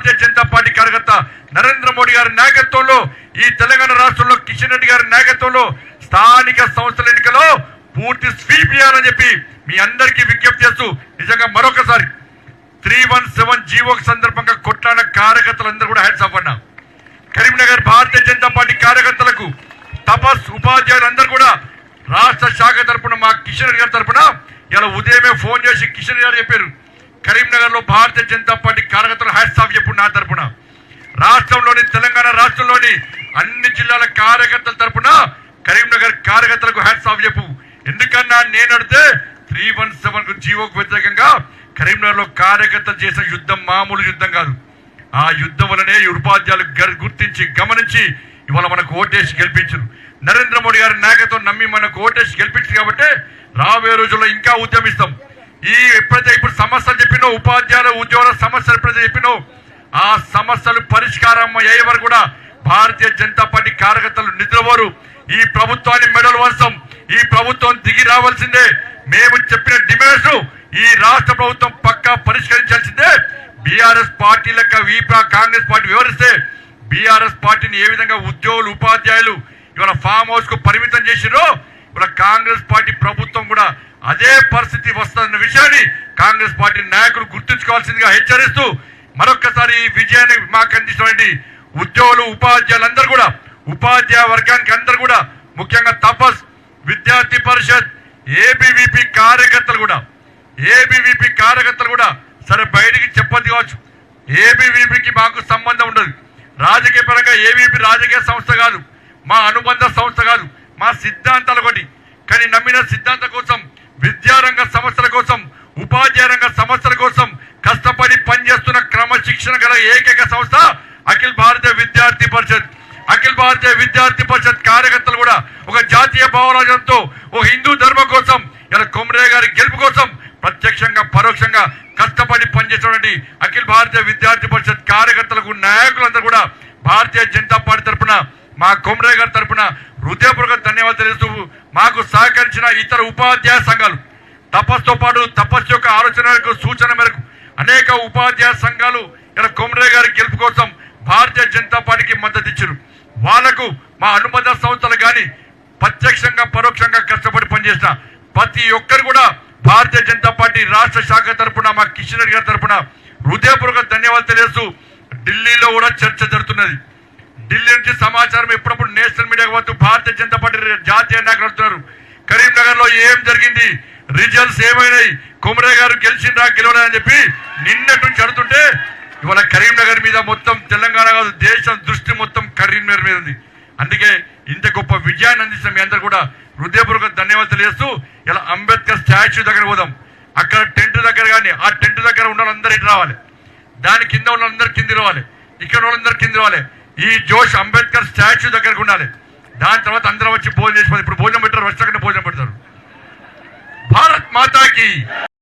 Bharatiya Janata party కార్యకర్త నరేంద్ర మోడీ గారి నాయకత్వంలో ఈ తెలంగాణ రాష్ట్రంలో కిషన్ రెడ్డి గారి నాయకత్వంలో స్థానిక సంస్థల ఎన్నికలో పూర్తి స్వీప్ చేయాలని చెప్పి మీ అందరికీ విజ్ఞప్తి చేస్తూ నిజంగా మరొకసారి 317 జీవో సందర్భంగా కొట్లాడిన కార్యకర్తలందరూ కూడా హ్యాట్స్ ఆఫ్ అన్నా. కరీంనగర్ భారతీయ జనతా పార్టీ కార్యకర్తలకు తపస్ ఉపాధ్యాయులందరూ కూడా రాష్ట్ర శాఖ తరపున మా కిషన్ రెడ్డి గారి తరపున ఇలా ఉదయమే ఫోన్ చేసి కిషన్ రెడ్డి గారు చెప్పారు, కరీంనగర్ లో భారతీయ జనతా పార్టీ కార్యకర్తలు హ్యాట్స్ ఆఫ్ చెప్పు నా తరపున, రాష్ట్రంలోని తెలంగాణ రాష్ట్రంలోని అన్ని జిల్లాల కార్యకర్తల తరపున కరీంనగర్ కార్యకర్తలకు హ్యాట్స్ ఆఫ్ చెప్పు. ఎందుకన్నా నేను అడితే 317 జీవోకు వ్యతిరేకంగా కరీంనగర్ లో కార్యకర్తలు చేసిన యుద్ధం మామూలు యుద్ధం కాదు. ఆ యుద్ధం వలనే ఉపాధ్యాయులు గుర్తించి గమనించి ఇవాళ మనకు ఓటేసి గెలిపించారు. నరేంద్ర మోడీ గారి నాయకత్వం నమ్మి మనకు ఓటేసి గెలిపించారు కాబట్టి రాబోయే రోజుల్లో ఇంకా ఉద్యమిస్తాం. ఎప్పుడైతే ఇప్పుడు సమస్యలు చెప్పినో ఉపాధ్యాయుల ఉద్యోగుల సమస్యలు ఎప్పుడైతే చెప్పినో ఆ సమస్యలు పరిష్కారం అయ్యే వరకు కూడా భారతీయ జనతా పార్టీ కార్యకర్తలు నిద్రపోరు. ఈ ప్రభుత్వాన్ని మెడల్ వర్షం, ఈ ప్రభుత్వం దిగి రావాల్సిందే. మేము చెప్పిన డిమాండ్స్ ఈ రాష్ట్ర ప్రభుత్వం పక్కా పరిష్కరించాల్సిందే. బీఆర్ఎస్ పార్టీ లెక్క కాంగ్రెస్ పార్టీ వివరిస్తే బీఆర్ఎస్ పార్టీని ఏ విధంగా ఉద్యోగులు ఉపాధ్యాయులు ఇవాళ ఫామ్ హౌస్ కు పరిమితం చేసిరో ఇవాళ కాంగ్రెస్ పార్టీ ప్రభుత్వం కూడా అదే పరిస్థితి వస్తుందన్న విషయాన్ని కాంగ్రెస్ పార్టీ నాయకులు గుర్తుంచుకోవాల్సిందిగా హెచ్చరిస్తూ మరొక్కసారి ఈ విజయాన్ని మాకు అందించినటువంటి ఉద్యోగులు ఉపాధ్యాయులందరూ కూడా ఉపాధ్యాయ వర్గానికి అందరూ కూడా ముఖ్యంగా తపస్ విద్యార్థి పరిషత్ ఏబీవీపీ కార్యకర్తలు కూడా సరే బయటికి చెప్పొద్దు కావచ్చు. ఏబీవీపీకి మాకు సంబంధం ఉండదు. రాజకీయ పరంగా ఏబీవీపీ రాజకీయ సంస్థ కాదు, మా అనుబంధ సంస్థ కాదు, మా సిద్ధాంతాలు ఒకటి. కానీ నమ్మిన సిద్ధాంతం కోసం విద్యారంగ సమస్యల కోసం ఉపాధ్యాయ రంగ సమస్యల కోసం కష్టపడి పనిచేస్తున్న క్రమశిక్షణ గల ఏకైక సంస్థ అఖిల భారతీయ విద్యార్థి పరిషత్. అఖిల భారతీయ విద్యార్థి పరిషత్ కార్యకర్తలు కూడా ఒక జాతీయ భావరాజంతో ఒక హిందూ ధర్మం కోసం ఇలా కొమరయ్య గారి గెలుపు కోసం ప్రత్యక్షంగా పరోక్షంగా కష్టపడి పనిచేసినటువంటి అఖిల భారతీయ విద్యార్థి పరిషత్ కార్యకర్తలకు నాయకులందరూ కూడా భారతీయ జనతా పార్టీ తరఫున మా కొమరయ్య గారి తరఫున హృదయపూర్వక ధన్యవాదాలు తెలుస్తూ మాకు సహకరించిన ఇతర ఉపాధ్యాయ సంఘాలు తపస్సుతో పాటు తపస్సు యొక్క ఆలోచనలకు సూచన మేరకు అనేక ఉపాధ్యాయ సంఘాలు ఇలా కొమరయ్య గారి గెలుపు కోసం భారతీయ జనతా పార్టీకి మద్దతు ఇచ్చారు. వాళ్లకు మా అనుబంధ సంస్థలు కానీ ప్రత్యక్షంగా పరోక్షంగా కష్టపడి పనిచేసిన ప్రతి ఒక్కరు కూడా భారతీయ జనతా పార్టీ రాష్ట్ర శాఖ తరఫున మా కిషన్ రెడ్డి గారి తరఫున హృదయపూర్వక ధన్యవాదాలు తెలియజేస్తూ ఢిల్లీలో కూడా చర్చ జరుగుతున్నది. ఢిల్లీ నుంచి సమాచారం ఎప్పుడప్పుడు నేషనల్ మీడియాకు వస్తూ భారతీయ జనతా పార్టీ జాతీయ నాయకులు వస్తున్నారు. కరీంనగర్ లో ఏం జరిగింది, రిజల్ట్స్ ఏమైనాయి, కొమరయ్య గారు గెలిచిందా గెలవలేదని చెప్పి నిన్నటి నుంచి అడుగుతుంటే ఇవాళ కరీంనగర్ మీద మొత్తం తెలంగాణ కాదు దేశం దృష్టి మొత్తం కరీంనగర్ మీద ఉంది. అందుకే ఇంత గొప్ప విజయాన్ని అందిస్తున్న మీ అందరూ కూడా హృదయపూర్వక ధన్యవాదాలు తెలియజేస్తూ ఇలా అంబేద్కర్ స్టాచ్యూ దగ్గర పోదాం. అక్కడ టెంట్ దగ్గర కానీ ఆ టెంట్ దగ్గర ఉన్న వాళ్ళందరూ ఇటు రావాలి, దాని కింద వాళ్ళందరూ కింది రావాలి, ఇక్కడ వాళ్ళందరూ కింది రావాలి. ఈ జోష్ అంబేద్కర్ స్టాచ్యూ దగ్గరకు ఉండాలి. దాని తర్వాత అందరం వచ్చి భోజనం చేసి ఇప్పుడు భోజనం పెట్టారు, వచ్చాకనే భోజనం పెడతారు. భారత్ మాతాకి